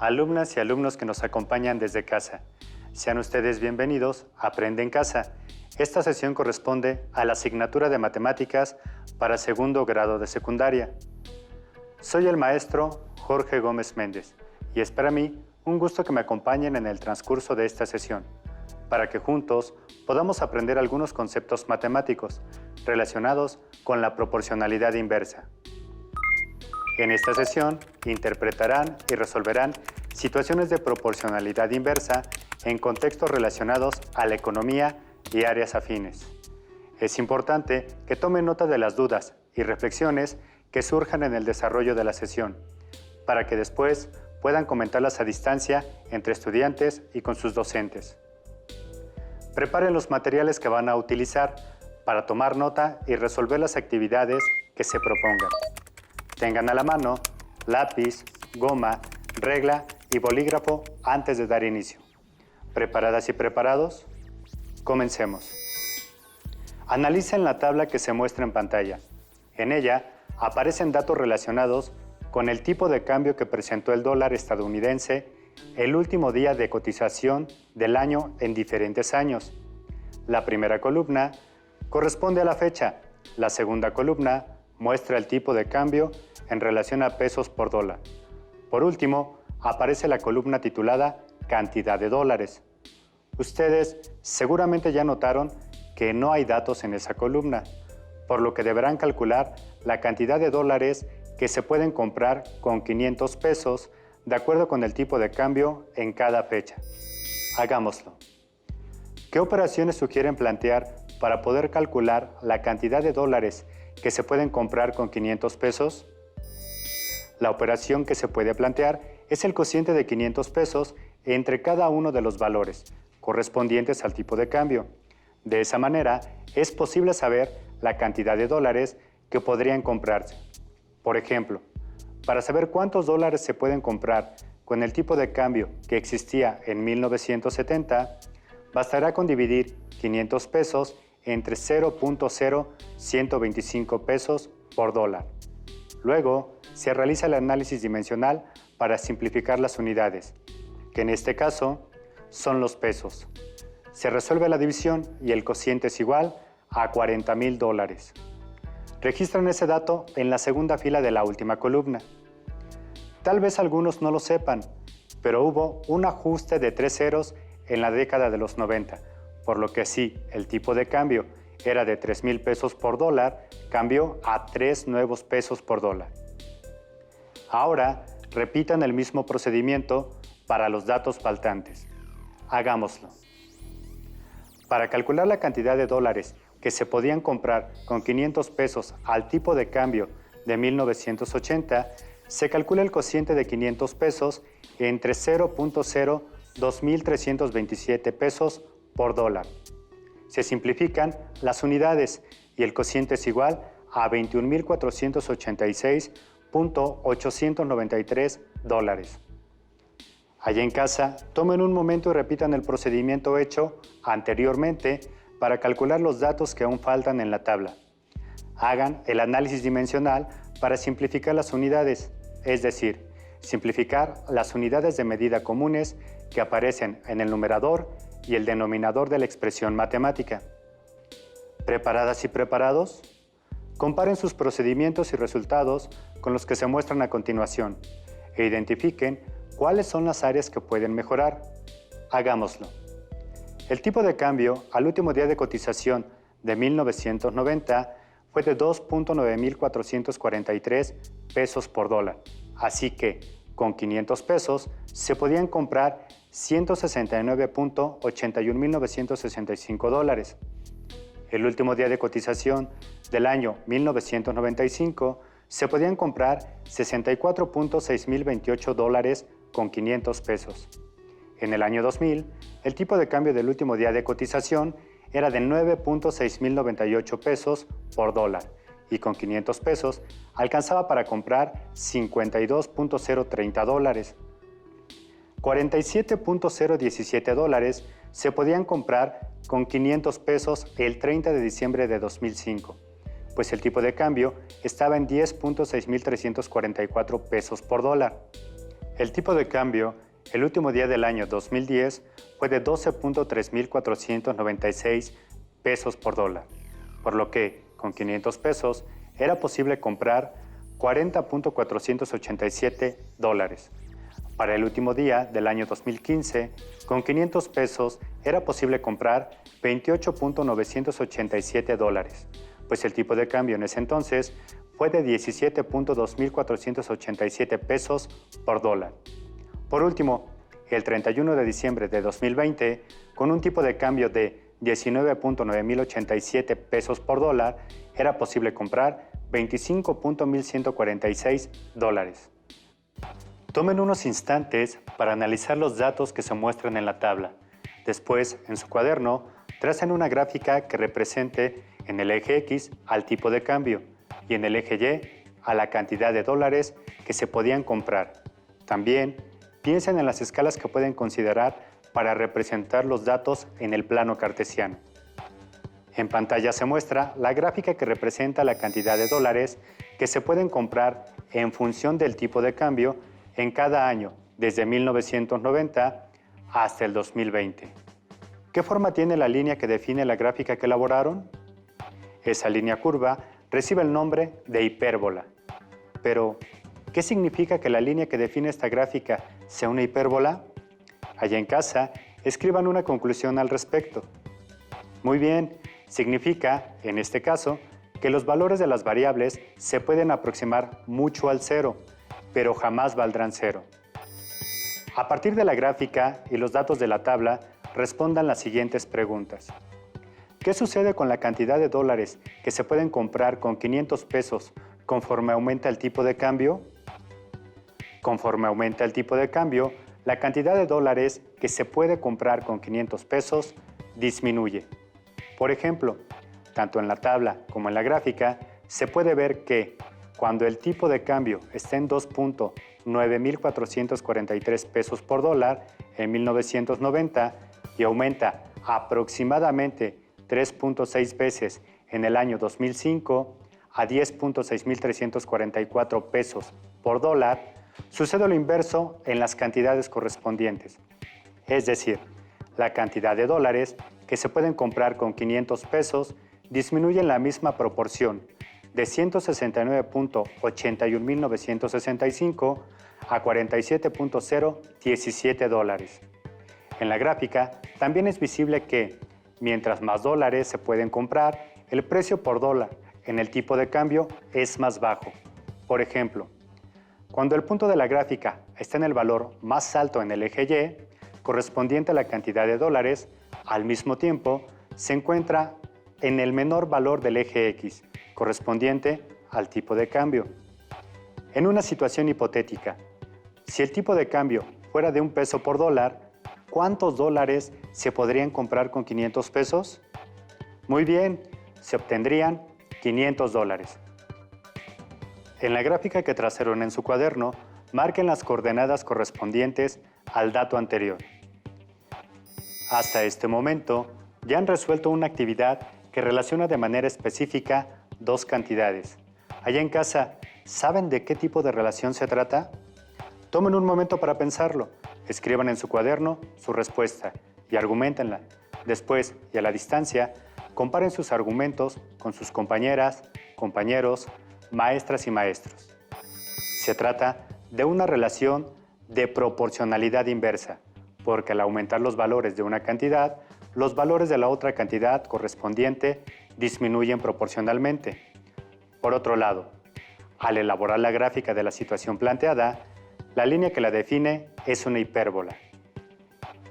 Alumnas y alumnos que nos acompañan desde casa. Sean ustedes bienvenidos a Aprende en Casa. Esta sesión corresponde a la asignatura de Matemáticas para segundo grado de secundaria. Soy el maestro Jorge Gómez Méndez y es para mí un gusto que me acompañen en el transcurso de esta sesión, para que juntos podamos aprender algunos conceptos matemáticos relacionados con la proporcionalidad inversa. En esta sesión interpretarán y resolverán situaciones de proporcionalidad inversa en contextos relacionados a la economía y áreas afines. Es importante que tomen nota de las dudas y reflexiones que surjan en el desarrollo de la sesión, para que después puedan comentarlas a distancia entre estudiantes y con sus docentes. Preparen los materiales que van a utilizar para tomar nota y resolver las actividades que se propongan. Tengan a la mano lápiz, goma, regla y bolígrafo antes de dar inicio. ¿Preparadas y preparados? Comencemos. Analicen la tabla que se muestra en pantalla. En ella aparecen datos relacionados con el tipo de cambio que presentó el dólar estadounidense el último día de cotización del año en diferentes años. La primera columna corresponde a la fecha. La segunda columna muestra el tipo de cambio en relación a pesos por dólar. Por último, aparece la columna titulada Cantidad de dólares. Ustedes seguramente ya notaron que no hay datos en esa columna, por lo que deberán calcular la cantidad de dólares que se pueden comprar con 500 pesos de acuerdo con el tipo de cambio en cada fecha. Hagámoslo. ¿Qué operaciones sugieren plantear para poder calcular la cantidad de dólares que se pueden comprar con 500 pesos? La operación que se puede plantear es el cociente de 500 pesos entre cada uno de los valores correspondientes al tipo de cambio. De esa manera, es posible saber la cantidad de dólares que podrían comprarse. Por ejemplo, para saber cuántos dólares se pueden comprar con el tipo de cambio que existía en 1970, bastará con dividir 500 pesos entre 0.0125 pesos por dólar. Luego, se realiza el análisis dimensional para simplificar las unidades, que en este caso son los pesos. Se resuelve la división y el cociente es igual a 40,000 dólares. Registran ese dato en la segunda fila de la última columna. Tal vez algunos no lo sepan, pero hubo un ajuste de 3 ceros en la década de los 90, por lo que si el tipo de cambio era de 3,000 pesos por dólar, cambió a 3 nuevos pesos por dólar. Ahora, repitan el mismo procedimiento para los datos faltantes. Hagámoslo. Para calcular la cantidad de dólares que se podían comprar con 500 pesos al tipo de cambio de 1980, se calcula el cociente de 500 pesos entre 0.02327 pesos por dólar. Se simplifican las unidades y el cociente es igual a 21,486,893 dólares. Allá en casa, tomen un momento y repitan el procedimiento hecho anteriormente para calcular los datos que aún faltan en la tabla. Hagan el análisis dimensional para simplificar las unidades, es decir, simplificar las unidades de medida comunes que aparecen en el numerador y el denominador de la expresión matemática. ¿Preparadas y preparados? Comparen sus procedimientos y resultados con los que se muestran a continuación e identifiquen cuáles son las áreas que pueden mejorar. Hagámoslo. El tipo de cambio al último día de cotización de 1990 fue de 2.9443 pesos por dólar, así que con 500 pesos se podían comprar 169.81.965 dólares. El último día de cotización del año 1995 se podían comprar 64.6028 dólares con 500 pesos. En el año 2000, el tipo de cambio del último día de cotización era de 9.6098 pesos por dólar y con 500 pesos alcanzaba para comprar 52.030 dólares. 47.017 dólares se podían comprar con 500 pesos el 30 de diciembre de 2005, pues el tipo de cambio estaba en 10.6344 pesos por dólar. El tipo de cambio el último día del año 2010 fue de 12.3496 pesos por dólar, por lo que con 500 pesos era posible comprar 40.487 dólares. Para el último día del año 2015, con 500 pesos era posible comprar 28.987 dólares, pues el tipo de cambio en ese entonces fue de 17.2487 pesos por dólar. Por último, el 31 de diciembre de 2020, con un tipo de cambio de 19.9087 pesos por dólar, era posible comprar 25.1146 dólares. Tomen unos instantes para analizar los datos que se muestran en la tabla. Después, en su cuaderno, tracen una gráfica que represente en el eje X al tipo de cambio y en el eje Y a la cantidad de dólares que se podían comprar. También, piensen en las escalas que pueden considerar para representar los datos en el plano cartesiano. En pantalla se muestra la gráfica que representa la cantidad de dólares que se pueden comprar en función del tipo de cambio en cada año, desde 1990 hasta el 2020. ¿Qué forma tiene la línea que define la gráfica que elaboraron? Esa línea curva recibe el nombre de hipérbola. Pero, ¿qué significa que la línea que define esta gráfica sea una hipérbola? Allá en casa, escriban una conclusión al respecto. Muy bien, significa, en este caso, que los valores de las variables se pueden aproximar mucho al cero, pero jamás valdrán cero. A partir de la gráfica y los datos de la tabla, respondan las siguientes preguntas. ¿Qué sucede con la cantidad de dólares que se pueden comprar con 500 pesos conforme aumenta el tipo de cambio? Conforme aumenta el tipo de cambio, la cantidad de dólares que se puede comprar con 500 pesos disminuye. Por ejemplo, tanto en la tabla como en la gráfica, se puede ver que cuando el tipo de cambio está en 2.9443 pesos por dólar en 1990 y aumenta aproximadamente 3.6 veces en el año 2005 a 10.6344 pesos por dólar, sucede lo inverso en las cantidades correspondientes. Es decir, la cantidad de dólares que se pueden comprar con 500 pesos disminuye en la misma proporción, de 169.81.965 a 47.017 dólares. En la gráfica también es visible que, mientras más dólares se pueden comprar, el precio por dólar en el tipo de cambio es más bajo. Por ejemplo, cuando el punto de la gráfica está en el valor más alto en el eje Y, correspondiente a la cantidad de dólares, al mismo tiempo se encuentra en el menor valor del eje X, correspondiente al tipo de cambio. En una situación hipotética, si el tipo de cambio fuera de $1 por dólar, ¿cuántos dólares se podrían comprar con 500 pesos? Muy bien, se obtendrían 500 dólares. En la gráfica que trazaron en su cuaderno, marquen las coordenadas correspondientes al dato anterior. Hasta este momento, ya han resuelto una actividad que relaciona de manera específica dos cantidades. Allá en casa, ¿saben de qué tipo de relación se trata? Tomen un momento para pensarlo. Escriban en su cuaderno su respuesta y arguméntenla. Después, y a la distancia, comparen sus argumentos con sus compañeras, compañeros, maestras y maestros. Se trata de una relación de proporcionalidad inversa, porque al aumentar los valores de una cantidad, los valores de la otra cantidad correspondiente disminuyen proporcionalmente. Por otro lado, al elaborar la gráfica de la situación planteada, la línea que la define es una hipérbola.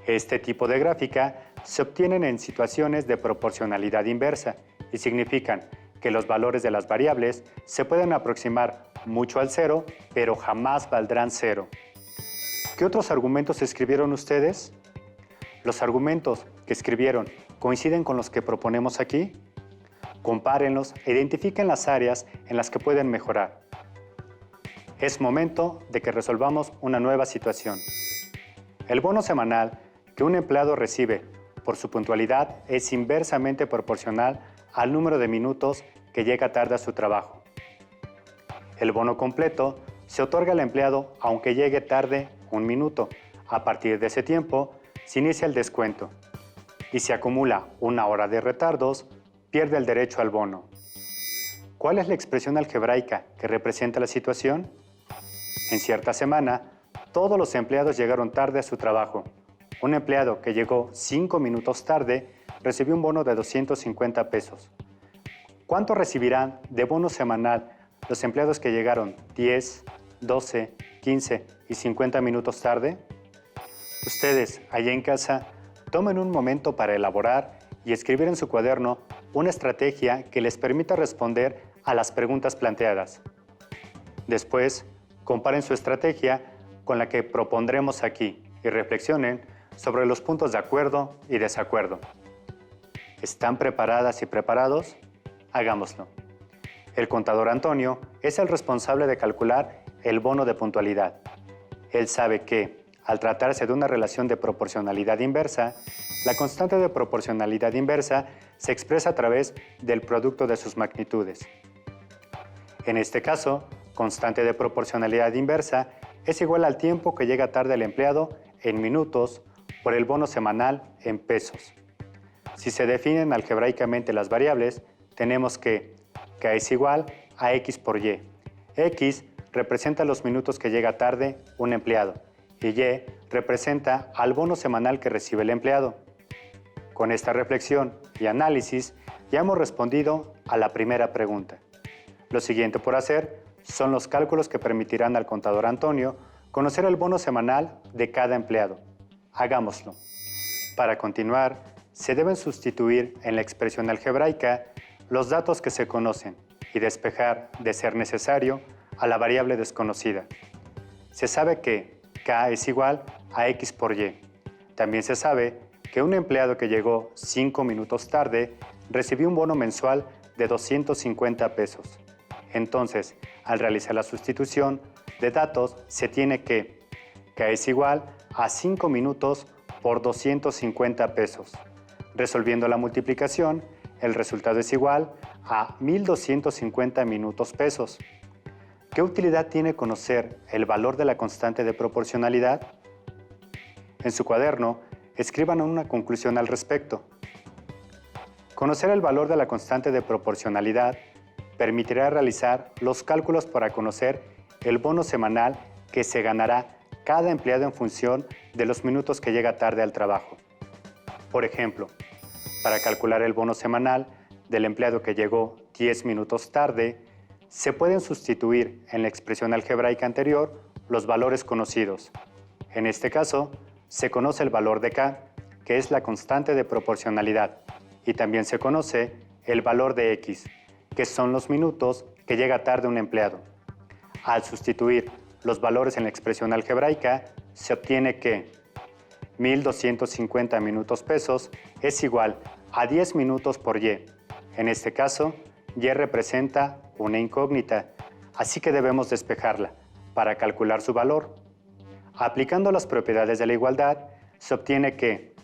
Este tipo de gráfica se obtienen en situaciones de proporcionalidad inversa y significan que los valores de las variables se pueden aproximar mucho al cero, pero jamás valdrán cero. ¿Qué otros argumentos escribieron ustedes? ¿Los argumentos que escribieron coinciden con los que proponemos aquí? Compárenlos e identifiquen las áreas en las que pueden mejorar. Es momento de que resolvamos una nueva situación. El bono semanal que un empleado recibe por su puntualidad es inversamente proporcional al número de minutos que llega tarde a su trabajo. El bono completo se otorga al empleado aunque llegue tarde 1 minuto. A partir de ese tiempo, se inicia el descuento. Y si acumula 1 hora de retardos, pierde el derecho al bono. ¿Cuál es la expresión algebraica que representa la situación? En cierta semana, todos los empleados llegaron tarde a su trabajo. Un empleado que llegó 5 minutos tarde recibió un bono de 250 pesos. ¿Cuánto recibirán de bono semanal los empleados que llegaron 10, 12, 15 y 50 minutos tarde? Ustedes, allá en casa, tomen un momento para elaborar y escribir en su cuaderno una estrategia que les permita responder a las preguntas planteadas. Después, comparen su estrategia con la que propondremos aquí y reflexionen sobre los puntos de acuerdo y desacuerdo. ¿Están preparadas y preparados? Hagámoslo. El contador Antonio es el responsable de calcular el bono de puntualidad. Él sabe que, al tratarse de una relación de proporcionalidad inversa, la constante de proporcionalidad inversa se expresa a través del producto de sus magnitudes. En este caso, constante de proporcionalidad inversa es igual al tiempo que llega tarde el empleado en minutos por el bono semanal en pesos. Si se definen algebraicamente las variables, tenemos que K es igual a X por Y. X representa los minutos que llega tarde un empleado y Y representa al bono semanal que recibe el empleado. Con esta reflexión y análisis ya hemos respondido a la primera pregunta. Lo siguiente por hacer son los cálculos que permitirán al contador Antonio conocer el bono semanal de cada empleado. Hagámoslo. Para continuar, se deben sustituir en la expresión algebraica los datos que se conocen y despejar, de ser necesario, a la variable desconocida. Se sabe que K es igual a X por Y. También se sabe que un empleado que llegó 5 minutos tarde recibió un bono mensual de 250 pesos. Entonces, al realizar la sustitución de datos, se tiene que K es igual a 5 minutos por 250 pesos. Resolviendo la multiplicación, el resultado es igual a 1.250 minutos pesos. ¿Qué utilidad tiene conocer el valor de la constante de proporcionalidad? En su cuaderno, escriban una conclusión al respecto. Conocer el valor de la constante de proporcionalidad permitirá realizar los cálculos para conocer el bono semanal que se ganará cada empleado en función de los minutos que llega tarde al trabajo. Por ejemplo, para calcular el bono semanal del empleado que llegó 10 minutos tarde, se pueden sustituir en la expresión algebraica anterior los valores conocidos. En este caso, se conoce el valor de K, que es la constante de proporcionalidad, y también se conoce el valor de X, que son los minutos que llega tarde un empleado. Al sustituir los valores en la expresión algebraica, se obtiene que 1.250 minutos pesos es igual a 10 minutos por Y. En este caso, Y representa una incógnita, así que debemos despejarla para calcular su valor. Aplicando las propiedades de la igualdad, se obtiene que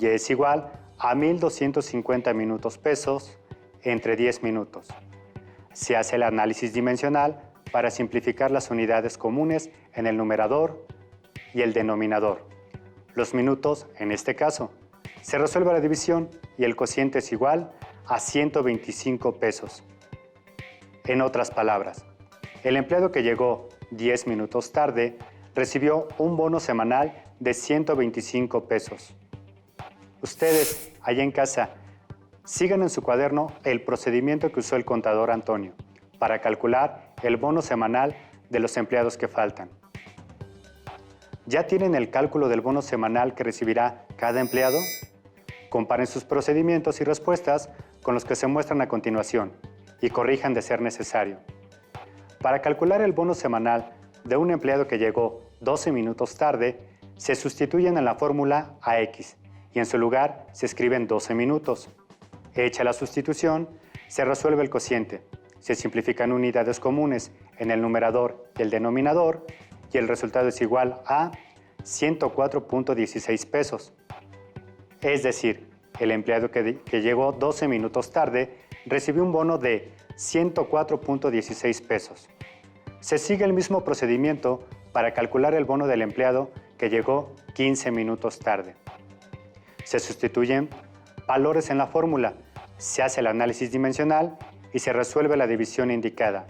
Y es igual a 1.250 minutos pesos entre 10 minutos. Se hace el análisis dimensional para simplificar las unidades comunes en el numerador y el denominador. Los minutos, en este caso, se resuelve la división y el cociente es igual a 125 pesos. En otras palabras, el empleado que llegó 10 minutos tarde recibió un bono semanal de 125 pesos. Ustedes, allá en casa, sigan en su cuaderno el procedimiento que usó el contador Antonio para calcular el bono semanal de los empleados que faltan. ¿Ya tienen el cálculo del bono semanal que recibirá cada empleado? Comparen sus procedimientos y respuestas con los que se muestran a continuación y corrijan de ser necesario. Para calcular el bono semanal de un empleado que llegó 12 minutos tarde, se sustituyen en la fórmula a X y en su lugar se escriben 12 minutos. Hecha la sustitución, se resuelve el cociente, se simplifican unidades comunes en el numerador y el denominador y el resultado es igual a 104.16 pesos. Es decir, el empleado que llegó 12 minutos tarde recibió un bono de 104.16 pesos. Se sigue el mismo procedimiento para calcular el bono del empleado que llegó 15 minutos tarde. Se sustituyen valores en la fórmula, se hace el análisis dimensional y se resuelve la división indicada.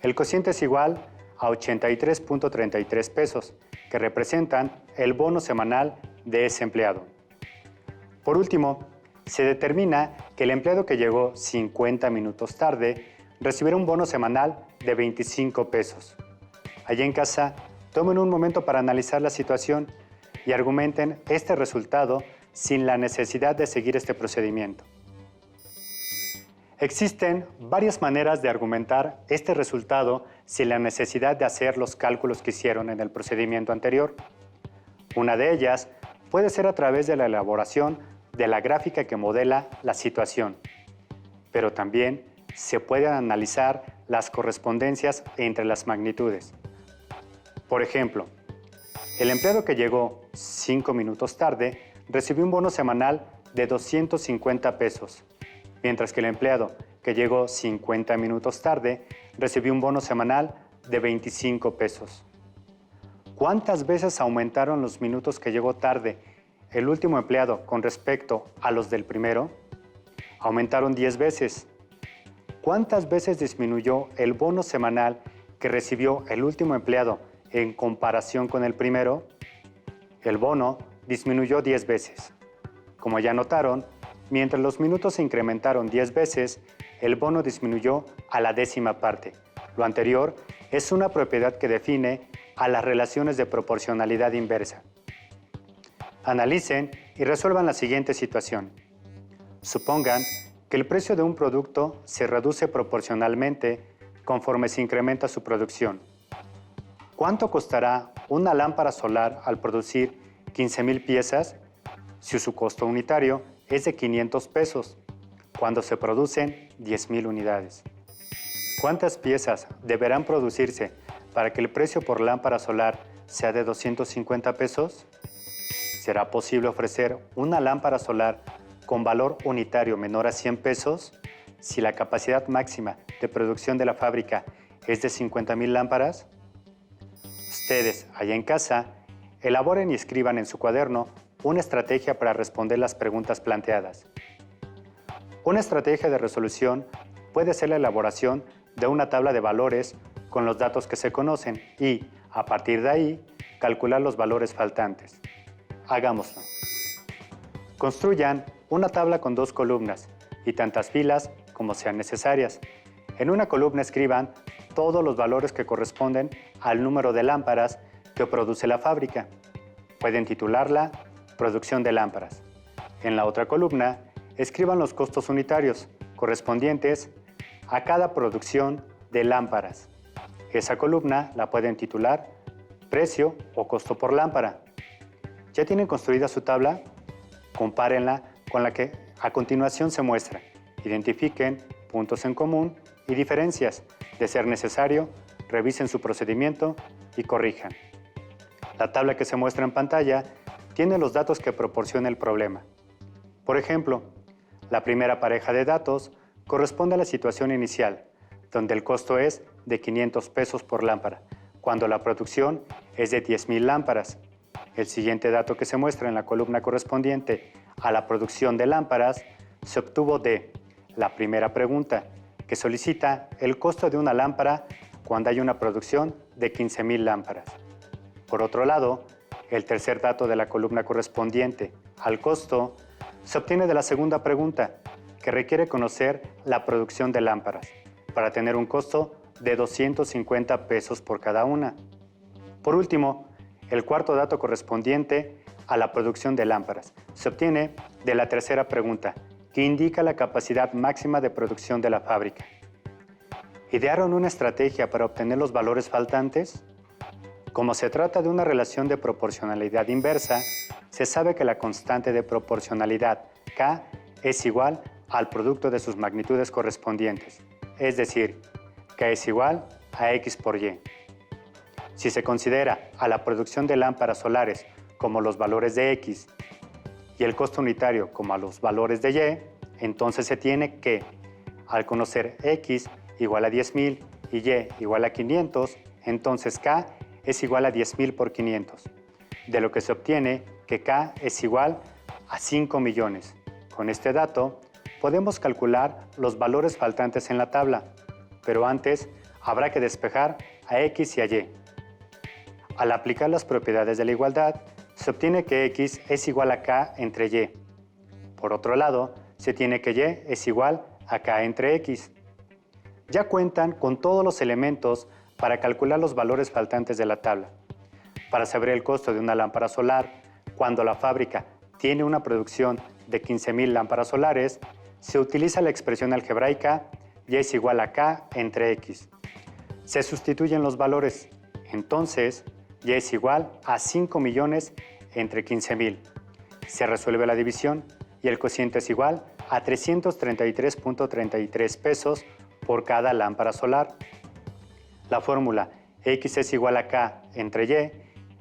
El cociente es igual a 83.33 pesos, que representan el bono semanal de ese empleado. Por último, se determina que el empleado que llegó 50 minutos tarde recibirá un bono semanal de 25 pesos. Allí en casa, tomen un momento para analizar la situación y argumenten este resultado sin la necesidad de seguir este procedimiento. Existen varias maneras de argumentar este resultado sin la necesidad de hacer los cálculos que hicieron en el procedimiento anterior. Una de ellas puede ser a través de la elaboración de la gráfica que modela la situación, pero también se pueden analizar las correspondencias entre las magnitudes. Por ejemplo, el empleado que llegó 5 minutos tarde recibió un bono semanal de 250 pesos, mientras que el empleado que llegó 50 minutos tarde recibió un bono semanal de 25 pesos. ¿Cuántas veces aumentaron los minutos que llegó tarde el último empleado con respecto a los del primero? Aumentaron 10 veces. ¿Cuántas veces disminuyó el bono semanal que recibió el último empleado en comparación con el primero? El bono disminuyó 10 veces. Como ya notaron, mientras los minutos se incrementaron 10 veces, el bono disminuyó a la 10ª parte. Lo anterior es una propiedad que define a las relaciones de proporcionalidad inversa. Analicen y resuelvan la siguiente situación. Supongan que el precio de un producto se reduce proporcionalmente conforme se incrementa su producción. ¿Cuánto costará una lámpara solar al producir 15,000 piezas si su costo unitario es de 500 pesos cuando se producen 10,000 unidades? ¿Cuántas piezas deberán producirse para que el precio por lámpara solar sea de 250 pesos? ¿Será posible ofrecer una lámpara solar con valor unitario menor a 100 pesos si la capacidad máxima de producción de la fábrica es de 50,000 lámparas? Ustedes, allá en casa, elaboren y escriban en su cuaderno una estrategia para responder las preguntas planteadas. Una estrategia de resolución puede ser la elaboración de una tabla de valores con los datos que se conocen y, a partir de ahí, calcular los valores faltantes. Hagámoslo. Construyan una tabla con 2 columnas y tantas filas como sean necesarias. En una columna escriban todos los valores que corresponden al número de lámparas que produce la fábrica. Pueden titularla Producción de lámparas. En la otra columna, escriban los costos unitarios correspondientes a cada producción de lámparas. Esa columna la pueden titular Precio o costo por lámpara. ¿Ya tienen construida su tabla? Compárenla con la que a continuación se muestra. Identifiquen puntos en común y diferencias. De ser necesario, revisen su procedimiento y corrijan. La tabla que se muestra en pantalla tiene los datos que proporciona el problema. Por ejemplo, la primera pareja de datos corresponde a la situación inicial, donde el costo es de 500 pesos por lámpara, cuando la producción es de 10,000 lámparas. El siguiente dato que se muestra en la columna correspondiente a la producción de lámparas se obtuvo de la primera pregunta, que solicita el costo de una lámpara cuando hay una producción de 15,000 lámparas. Por otro lado, el tercer dato de la columna correspondiente al costo se obtiene de la segunda pregunta, que requiere conocer la producción de lámparas, para tener un costo de 250 pesos por cada una. Por último, el cuarto dato correspondiente a la producción de lámparas se obtiene de la tercera pregunta, que indica la capacidad máxima de producción de la fábrica. ¿Idearon una estrategia para obtener los valores faltantes? Como se trata de una relación de proporcionalidad inversa, se sabe que la constante de proporcionalidad K es igual al producto de sus magnitudes correspondientes, es decir, K es igual a X por Y. Si se considera a la producción de lámparas solares como los valores de X y el costo unitario como a los valores de Y, entonces se tiene que, al conocer X igual a 10,000 y Y igual a 500, entonces K es igual a 10.000 por 500, de lo que se obtiene que K es igual a 5 millones. Con este dato, podemos calcular los valores faltantes en la tabla, pero antes habrá que despejar a X y a Y. Al aplicar las propiedades de la igualdad, se obtiene que X es igual a K entre Y. Por otro lado, se tiene que Y es igual a K entre X. Ya cuentan con todos los elementos para calcular los valores faltantes de la tabla. Para saber el costo de una lámpara solar, cuando la fábrica tiene una producción de 15.000 lámparas solares, se utiliza la expresión algebraica Y es igual a K entre X. Se sustituyen los valores, entonces Y es igual a 5 millones entre 15.000. Se resuelve la división y el cociente es igual a 333.33 pesos por cada lámpara solar. La fórmula X es igual a K entre Y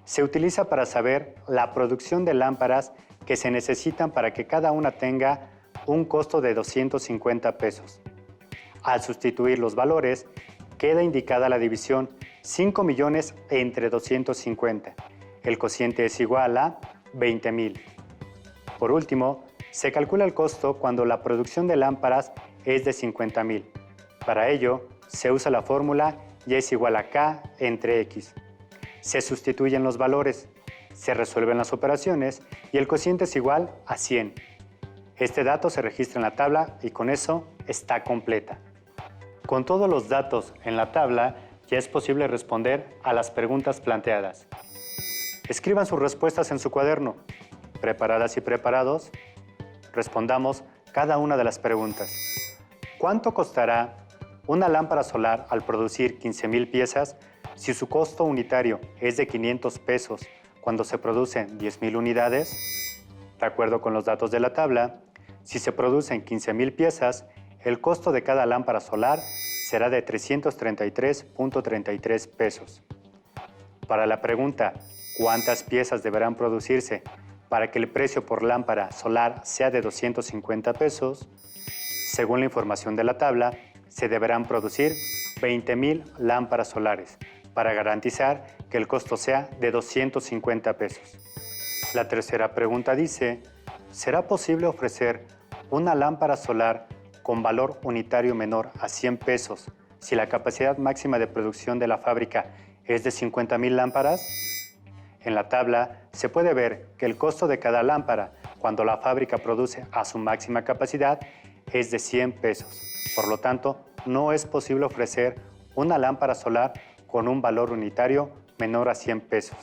se utiliza para saber la producción de lámparas que se necesitan para que cada una tenga un costo de 250 pesos. Al sustituir los valores, queda indicada la división 5 millones entre 250. El cociente es igual a 20.000. Por último, se calcula el costo cuando la producción de lámparas es de 50.000. Para ello, se usa la fórmula Y es igual a K entre X. Se sustituyen los valores, se resuelven las operaciones y el cociente es igual a 100. Este dato se registra en la tabla y con eso está completa. Con todos los datos en la tabla, ya es posible responder a las preguntas planteadas. Escriban sus respuestas en su cuaderno. Preparadas y preparados, respondamos cada una de las preguntas. ¿Cuánto costará una lámpara solar al producir 15.000 piezas si su costo unitario es de 500 pesos cuando se producen 10.000 unidades? De acuerdo con los datos de la tabla, si se producen 15.000 piezas, el costo de cada lámpara solar será de 333.33 pesos. Para la pregunta, ¿cuántas piezas deberán producirse para que el precio por lámpara solar sea de 250 pesos? Según la información de la tabla, se deberán producir 20.000 lámparas solares para garantizar que el costo sea de 250 pesos. La tercera pregunta dice, ¿será posible ofrecer una lámpara solar con valor unitario menor a 100 pesos si la capacidad máxima de producción de la fábrica es de 50.000 lámparas? En la tabla se puede ver que el costo de cada lámpara cuando la fábrica produce a su máxima capacidad es de 100 pesos. Por lo tanto, no es posible ofrecer una lámpara solar con un valor unitario menor a 100 pesos.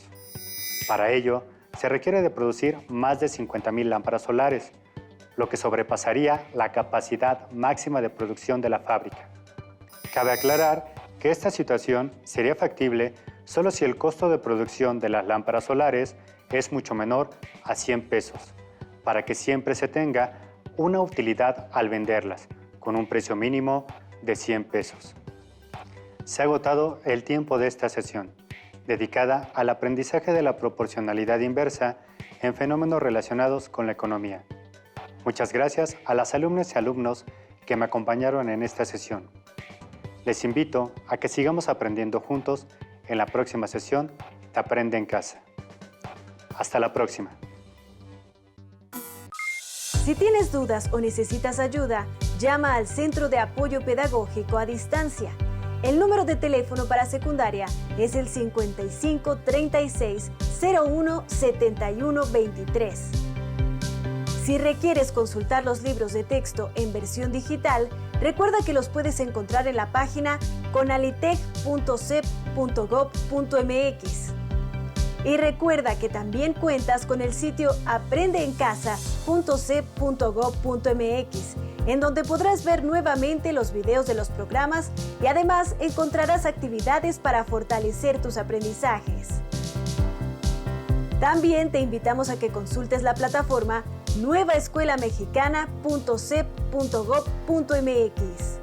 Para ello, se requiere de producir más de 50.000 lámparas solares, lo que sobrepasaría la capacidad máxima de producción de la fábrica. Cabe aclarar que esta situación sería factible solo si el costo de producción de las lámparas solares es mucho menor a 100 pesos, para que siempre se tenga una utilidad al venderlas, con un precio mínimo de 100 pesos. Se ha agotado el tiempo de esta sesión, dedicada al aprendizaje de la proporcionalidad inversa en fenómenos relacionados con la economía. Muchas gracias a las alumnas y alumnos que me acompañaron en esta sesión. Les invito a que sigamos aprendiendo juntos en la próxima sesión de Aprende en Casa. Hasta la próxima. Si tienes dudas o necesitas ayuda, llama al Centro de Apoyo Pedagógico a Distancia. El número de teléfono para secundaria es el 55 36 01 71 23. Si requieres consultar los libros de texto en versión digital, recuerda que los puedes encontrar en la página conalitec.cep.gov.mx. Y recuerda que también cuentas con el sitio aprendeencasa.cep.gov.mx, en donde podrás ver nuevamente los videos de los programas y además encontrarás actividades para fortalecer tus aprendizajes. También te invitamos a que consultes la plataforma nuevaescuelamexicana.cep.gov.mx.